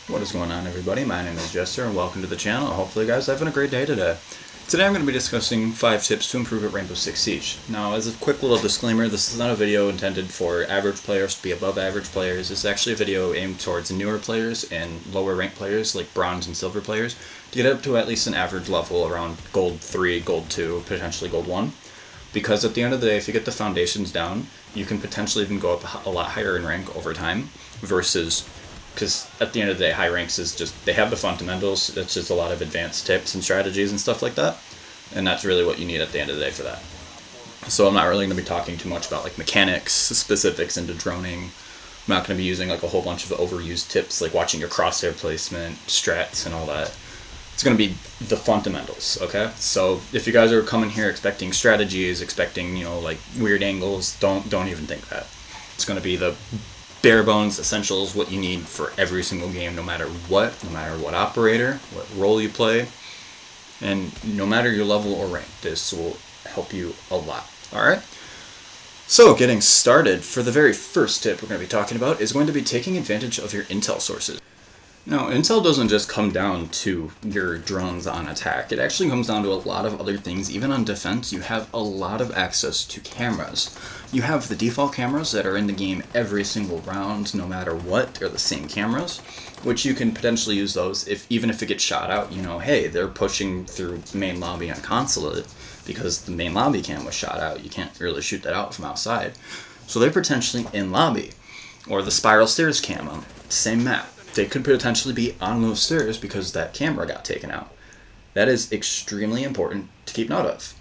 What is going on, everybody? My name is JeZter and welcome to the channel. Hopefully you guys are having a great day today. Today I'm going to be discussing 5 tips to improve at Rainbow Six Siege. Now, as a quick little disclaimer, this is not a video intended for average players to be above average players. This is actually a video aimed towards newer players and lower ranked players like bronze and silver players to get up to at least an average level around gold 3, gold 2, potentially gold 1. Because at the end of the day, if you get the foundations down, you can potentially even go up a lot higher in rank over time versus... Because at the end of the day, high ranks is just, they have the fundamentals, it's just a lot of advanced tips and strategies and stuff like that, and that's really what you need at the end of the day for that. So I'm not really going to be talking too much about like mechanics, specifics into droning. I'm not going to be using like a whole bunch of overused tips like watching your crosshair placement, strats, and all that. It's going to be the fundamentals, okay? So if you guys are coming here expecting strategies, expecting, you know, like weird angles, don't even think that. It's going to be the bare bones essentials, what you need for every single game, no matter what operator, what role you play, and no matter your level or rank. This will help you a lot. Alright? So, getting started, for the very first tip we're going to be talking about is going to be taking advantage of your intel sources. Now, intel doesn't just come down to your drones on attack. It actually comes down to a lot of other things. Even on defense, you have a lot of access to cameras. You have the default cameras that are in the game every single round, no matter what. They're the same cameras, which you can potentially use those even if it gets shot out. You know, hey, they're pushing through main lobby on consulate because the main lobby cam was shot out. You can't really shoot that out from outside. So they're potentially in lobby. Or the spiral stairs cam, same map. They could potentially be on those stairs because that camera got taken out. That is extremely important to keep note of.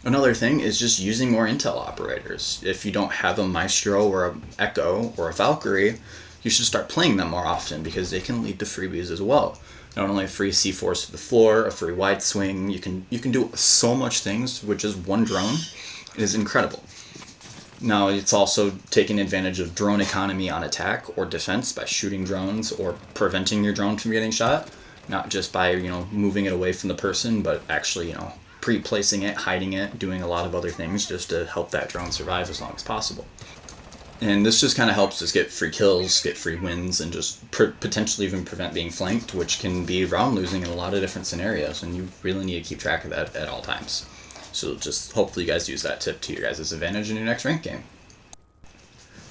Another thing is just using more intel operators. If you don't have a Maestro or a Echo or a Valkyrie, you should start playing them more often because they can lead to freebies as well. Not only a free C4s to the floor, a free wide swing, you can do so much things with just one drone. It is incredible. Now, it's also taking advantage of drone economy on attack or defense by shooting drones or preventing your drone from getting shot. Not just by, moving it away from the person, but actually, pre-placing it, hiding it, doing a lot of other things just to help that drone survive as long as possible. And this just kind of helps us get free kills, get free wins, and just potentially even prevent being flanked, which can be round losing in a lot of different scenarios, and you really need to keep track of that at all times. So just hopefully you guys use that tip to your guys' advantage in your next rank game.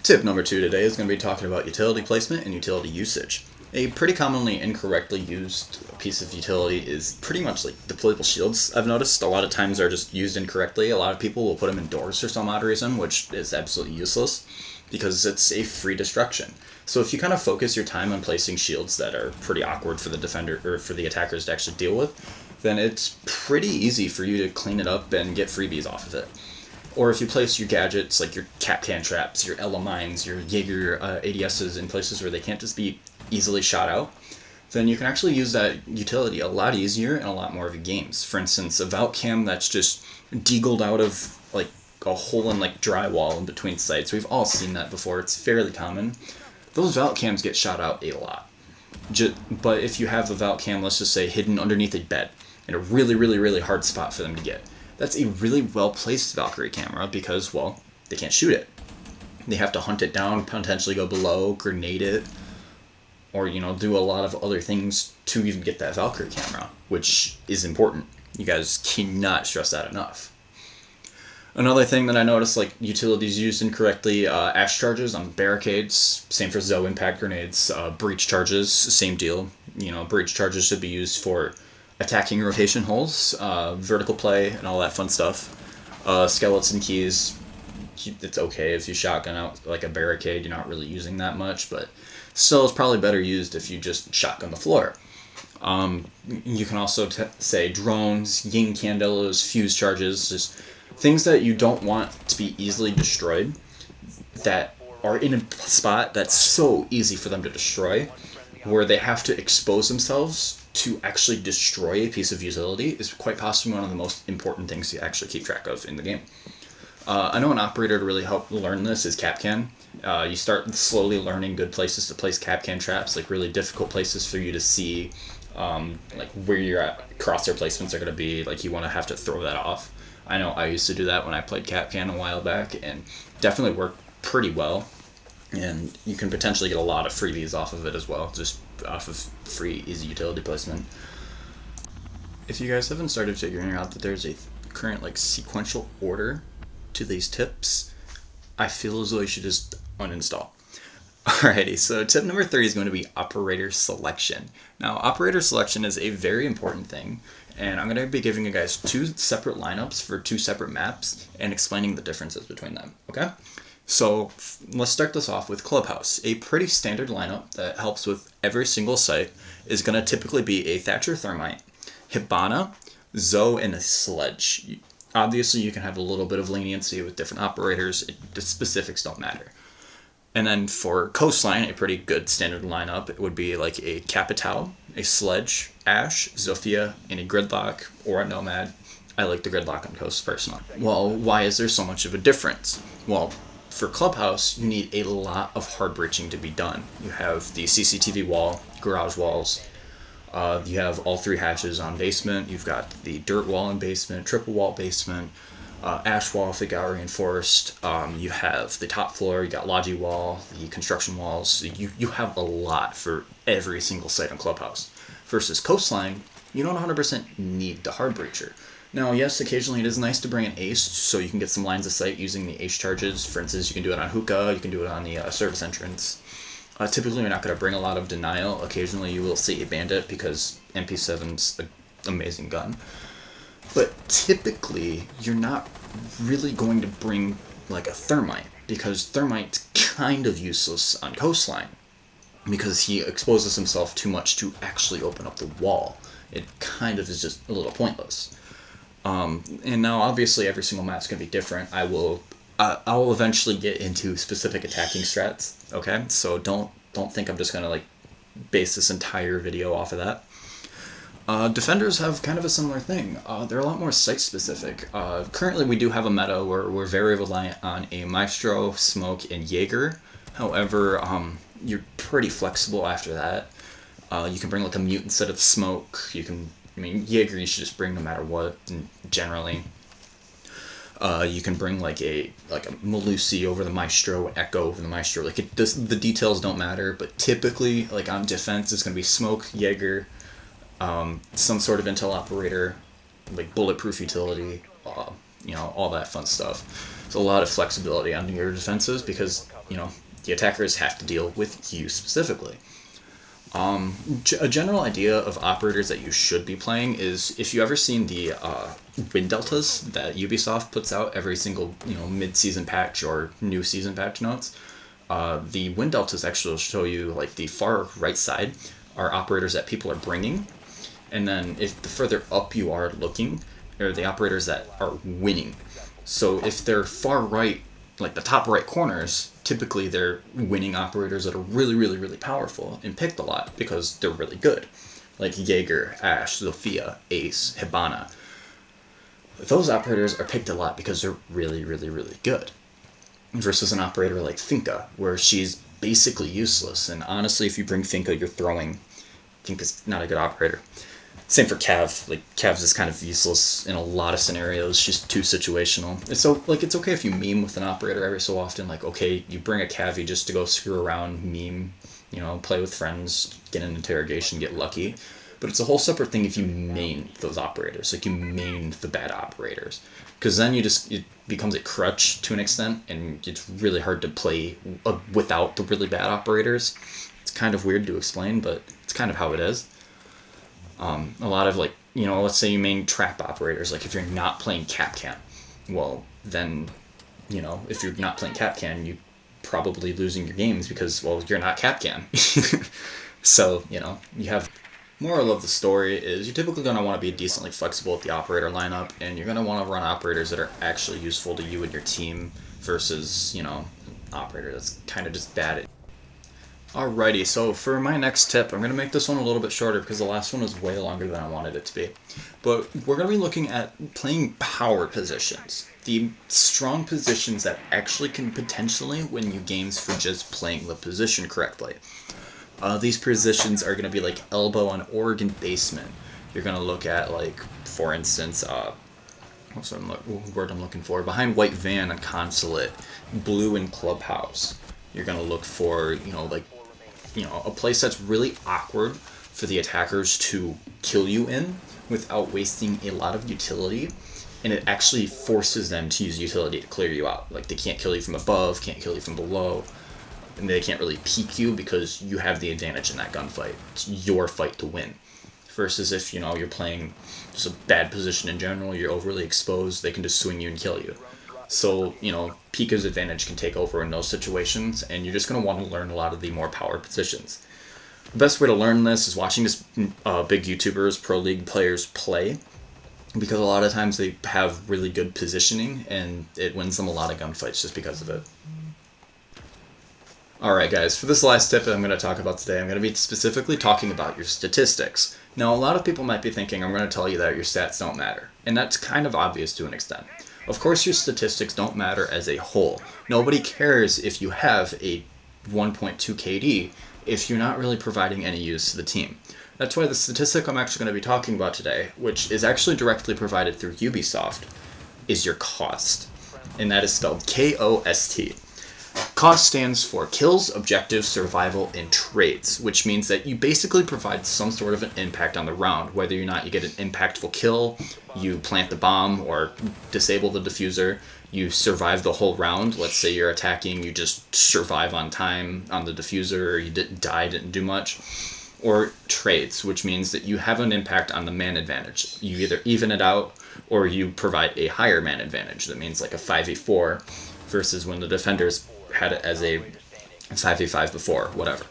Tip number 2 today is going to be talking about utility placement and utility usage. A pretty commonly incorrectly used piece of utility is pretty much like deployable shields. I've noticed a lot of times are just used incorrectly. A lot of people will put them in doors for some odd reason, which is absolutely useless because it's a free destruction. So if you kind of focus your time on placing shields that are pretty awkward for the defender or for the attackers to actually deal with, then it's pretty easy for you to clean it up and get freebies off of it. Or if you place your gadgets like your Kapkan traps, your Ela mines, your Jaeger ADSs in places where they can't just be easily shot out, then you can actually use that utility a lot easier in a lot more of your games. For instance, a Valk cam that's just deagled out of like a hole in like drywall in between sites. We've all seen that before. It's fairly common. Those Valk cams get shot out a lot. But if you have a Valk cam, let's just say, hidden underneath a bed in a really, really, really hard spot for them to get, that's a really well-placed Valkyrie camera because, well, they can't shoot it. They have to hunt it down, potentially go below, grenade it, or, do a lot of other things to even get that Valkyrie camera, which is important. You guys cannot stress that enough. Another thing that I noticed, like utilities used incorrectly, ash charges on barricades, same for Zoe impact grenades, breach charges, same deal. Breach charges should be used for attacking rotation holes, vertical play, and all that fun stuff. Skeleton keys, it's okay if you shotgun out like a barricade, you're not really using that much, but still it's probably better used if you just shotgun the floor. You can also say drones, yin candelas, fuse charges, just things that you don't want to be easily destroyed, that are in a spot that's so easy for them to destroy, where they have to expose themselves to actually destroy a piece of utility is quite possibly one of the most important things to actually keep track of in the game. I know an operator to really help learn this is Kapkan. You start slowly learning good places to place Kapkan traps, like really difficult places for you to see like where your crosshair placements are going to be, like you want to have to throw that off. I know I used to do that when I played Kapkan a while back and definitely worked pretty well. and you can potentially get a lot of freebies off of it as well, just off of free easy utility placement. If you guys haven't started figuring out that there's a current like sequential order to these tips, I feel as though you should just uninstall. Alrighty, so tip number 3 is going to be operator selection. Now, operator selection is a very important thing, and I'm going to be giving you guys 2 separate lineups for 2 separate maps and explaining the differences between them, okay? So let's start this off with Clubhouse. A pretty standard lineup that helps with every single site is going to typically be a Thatcher Thermite, Hibana, Zoe, and a Sledge. Obviously, you can have a little bit of leniency with different operators. The specifics don't matter. And then for Coastline, a pretty good standard lineup, it would be like a Capital, a Sledge, Ash, Zofia, and a Gridlock or a Nomad. I like the Gridlock on Coast personally. Well, why is there so much of a difference? Well, for Clubhouse, you need a lot of hard breaching to be done. You have the CCTV wall, garage walls, you have all 3 hashes on basement, you've got the dirt wall in basement, triple wall basement, ash wall if it got reinforced, you have the top floor, you got Logi wall, the construction walls, you have a lot for every single site on Clubhouse. Versus Coastline, you don't 100% need the hard breacher. Now, yes, occasionally it is nice to bring an ace so you can get some lines of sight using the ace charges. For instance, you can do it on hookah, you can do it on the service entrance. Typically, you're not going to bring a lot of denial. Occasionally, you will see a bandit because MP7's an amazing gun. But typically, you're not really going to bring like a Thermite because Thermite's kind of useless on Coastline because he exposes himself too much to actually open up the wall. It kind of is just a little pointless. And now, obviously, every single map's going to be different. I'll eventually get into specific attacking strats, okay? So don't think I'm just going to like base this entire video off of that. Defenders have kind of a similar thing. They're a lot more site-specific. Currently, we do have a meta where we're very reliant on a Maestro, Smoke, and JeZter. However, you're pretty flexible after that. You can bring like a Mute instead of Smoke. JeZter you should just bring no matter what, generally. You can bring like a Melusi over the Maestro, Echo over the Maestro. Like the details don't matter, but typically like on defense it's going to be Smoke, JeZter, some sort of intel operator, like bulletproof utility, all that fun stuff. So a lot of flexibility on your defenses because the attackers have to deal with you specifically. A general idea of operators that you should be playing is if you ever seen the win deltas that Ubisoft puts out every single mid-season patch or new season patch notes, the win deltas actually will show you like the far right side are operators that people are bringing, and then if the further up you are looking are the operators that are winning. So if they're far right, like the top right corners, typically they're winning operators that are really, really, really powerful and picked a lot because they're really good. Like JeZter, Ash, Zofia, Ace, Hibana. Those operators are picked a lot because they're really, really, really good. Versus an operator like Finka, where she's basically useless. And honestly, if you bring Finka, you're throwing. Finka's not a good operator. Same for Cav. Like Cav's is kind of useless in a lot of scenarios. She's too situational. And so it's okay if you meme with an operator every so often. Like okay, you bring a Cavi just to go screw around, meme, play with friends, get an interrogation, get lucky. But it's a whole separate thing if you main those operators. Like you main the bad operators, because then it becomes a crutch to an extent, and it's really hard to play without the really bad operators. It's kind of weird to explain, but it's kind of how it is. A lot of let's say you main trap operators, like if you're not playing Capcan, well then, if you're not playing Capcan, you're probably losing your games because, well, you're not Capcan. So, you have moral of the story is you're typically going to want to be decently flexible with the operator lineup, and you're going to want to run operators that are actually useful to you and your team versus, an operator that's kind of just bad at. Alrighty, so for my next tip, I'm going to make this one a little bit shorter because the last one was way longer than I wanted it to be. But we're going to be looking at playing power positions. The strong positions that actually can potentially win you games for just playing the position correctly. These positions are going to be like elbow on Oregon basement. You're going to look at, like, for instance, what's the word I'm looking for? Behind white van on consulate, blue in clubhouse. You're going to look for, a place that's really awkward for the attackers to kill you in without wasting a lot of utility, and it actually forces them to use utility to clear you out. Like, they can't kill you from above, can't kill you from below, and they can't really peek you because you have the advantage in that gunfight. It's your fight to win. Versus if, you're playing just a bad position in general, you're overly exposed, they can just swing you and kill you. So, Pika's advantage can take over in those situations, and you're just going to want to learn a lot of the more power positions. The best way to learn this is watching this big YouTubers, pro league players play, because a lot of times they have really good positioning, and it wins them a lot of gunfights just because of it. Alright guys, for this last tip that I'm going to talk about today, I'm going to be specifically talking about your statistics. Now, a lot of people might be thinking I'm going to tell you that your stats don't matter, and that's kind of obvious to an extent. Of course, your statistics don't matter as a whole. Nobody cares if you have a 1.2 KD if you're not really providing any use to the team. That's why the statistic I'm actually going to be talking about today, which is actually directly provided through Ubisoft, is your cost. And that is spelled KOST. Cost stands for kills, objectives, survival, and trades, which means that you basically provide some sort of an impact on the round, whether or not you get an impactful kill, you plant the bomb or disable the diffuser, you survive the whole round. Let's say you're attacking, you just survive on time on the diffuser, or you didn't die, didn't do much. Or trades, which means that you have an impact on the man advantage. You either even it out, or you provide a higher man advantage. That means like a 5v4 versus when the defenders had it as a 5v5 before, whatever.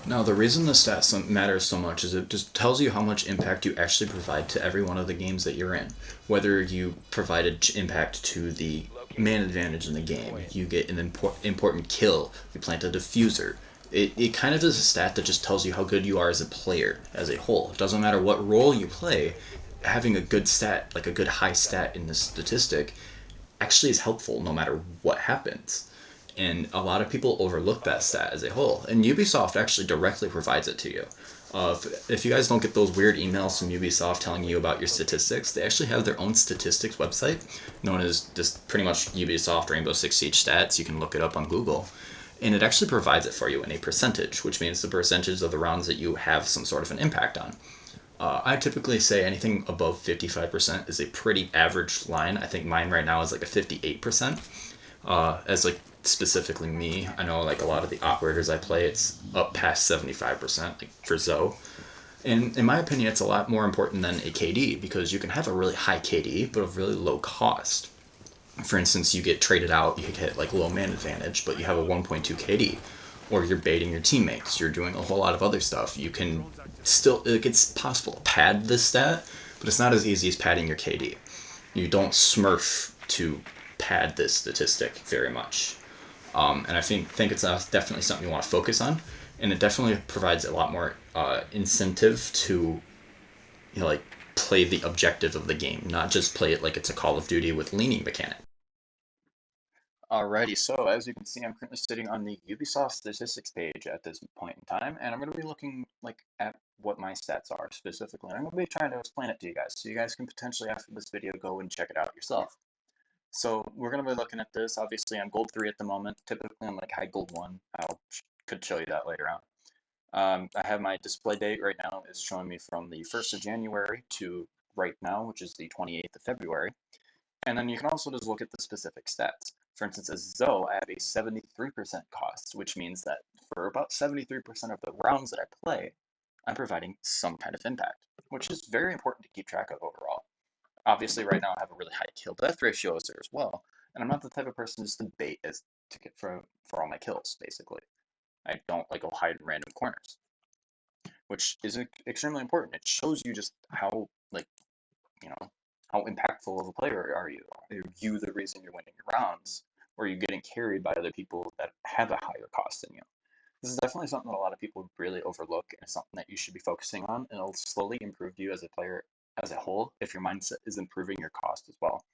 Now, the reason the stats matters so much is it just tells you how much impact you actually provide to every one of the games that you're in. Whether you provided impact to the man advantage in the game, you get an important kill, you plant a diffuser. It kind of is a stat that just tells you how good you are as a player as a whole. It doesn't matter what role you play, having a good stat, like a good high stat in this statistic, actually is helpful no matter what happens. And a lot of people overlook that stat as a whole. And Ubisoft actually directly provides it to you. If you guys don't get those weird emails from Ubisoft telling you about your statistics, they actually have their own statistics website known as just pretty much Ubisoft Rainbow Six Siege Stats. You can look it up on Google. And it actually provides it for you in a percentage, which means the percentage of the rounds that you have some sort of an impact on. I typically say anything above 55% is a pretty average line. I think mine right now is like a 58%. As like specifically me, I know like a lot of the operators I play, it's up past 75%, like for Zoe. And in my opinion, it's a lot more important than a KD, because you can have a really high KD, but a really low cost. For instance, you get traded out, you get like low man advantage, but you have a 1.2 KD. Or you're baiting your teammates, you're doing a whole lot of other stuff. You can still, like, it's possible to pad this stat, but it's not as easy as padding your KD. You don't smurf to pad this statistic very much. And I think it's definitely something you want to focus on, and it definitely provides a lot more incentive to, like, play the objective of the game, not just play it like it's a Call of Duty with leaning mechanic. Alrighty, so as you can see, I'm currently sitting on the Ubisoft statistics page at this point in time, and I'm going to be looking at what my stats are specifically, and I'm going to be trying to explain it to you guys, so you guys can potentially, after this video, go and check it out yourself. So we're going to be looking at this. Obviously, I'm gold 3 at the moment. Typically, I'm like high gold 1. Could show you that later on. I have my display date right now is showing me from the 1st of January to right now, which is the 28th of February. And then you can also just look at the specific stats. For instance, as Zoe, I have a 73% cost, which means that for about 73% of the rounds that I play, I'm providing some kind of impact, which is very important to keep track of overall. Obviously, right now I have a really high kill death ratio there as well, and I'm not the type of person just to bait as to get for all my kills, basically. I don't like go hide in random corners, which is extremely important. It shows you just how, like, you know, how impactful of a player are you? Are you the reason you're winning your rounds? Or are you getting carried by other people that have a higher cost than you? This is definitely something that a lot of people really overlook, and it's something that you should be focusing on, and it'll slowly improve you as a player as a whole if your mindset is improving your cost as well.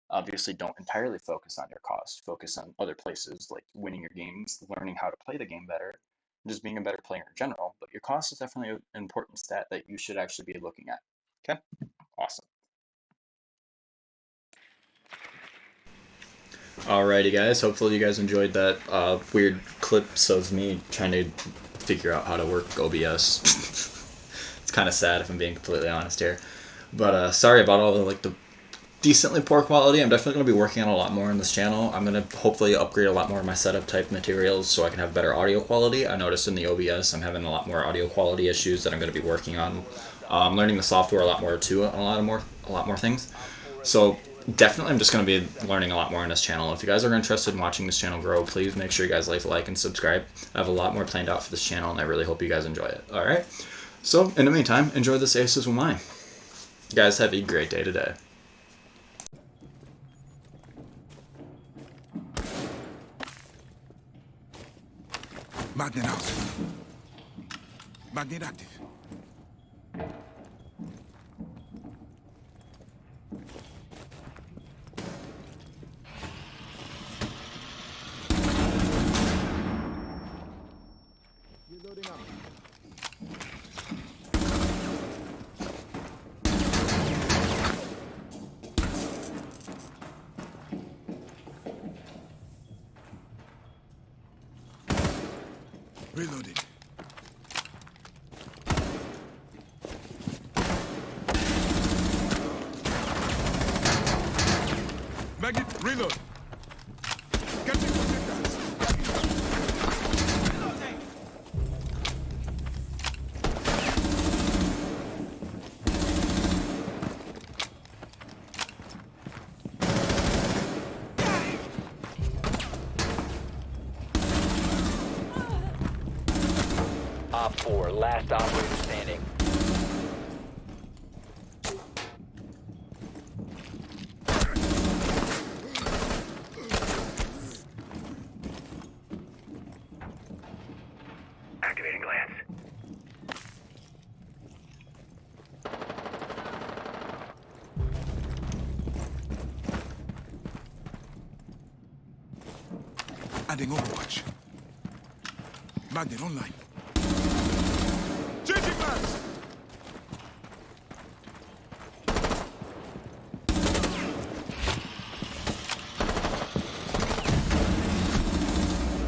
Obviously, don't entirely focus on your cost. Focus on other places like winning your games, learning how to play the game better, and just being a better player in general. But your cost is definitely an important stat that you should actually be looking at. Okay? Awesome. Alrighty, guys. Hopefully, you guys enjoyed that weird clips of me trying to figure out how to work OBS. It's kind of sad if I'm being completely honest here, but sorry about all the decently poor quality. I'm definitely going to be working on a lot more on this channel. I'm going to hopefully upgrade a lot more of my setup type materials so I can have better audio quality. I noticed in the OBS I'm having a lot more audio quality issues that I'm going to be working on. I'm learning the software a lot more too, a lot more things. So definitely I'm just going to be learning a lot more on this channel. If you guys are interested in watching this channel grow, please make sure you guys leave a like and subscribe. I have a lot more planned out for this channel, and I really hope you guys enjoy it. Alright? So, in the meantime, enjoy this Aces with mine. You guys have a great day today. Magnet out. Magnet active. Reloading up. Reloading. Magnet, reload. Catching projectiles. Reloading. Op 4, last operator standing. Activating glance. Adding overwatch. Magnet online. Changing maps!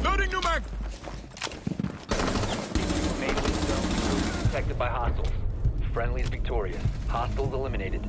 Loading new mag! Mainland zone protected by hostiles. Friendlies victorious. Hostiles eliminated.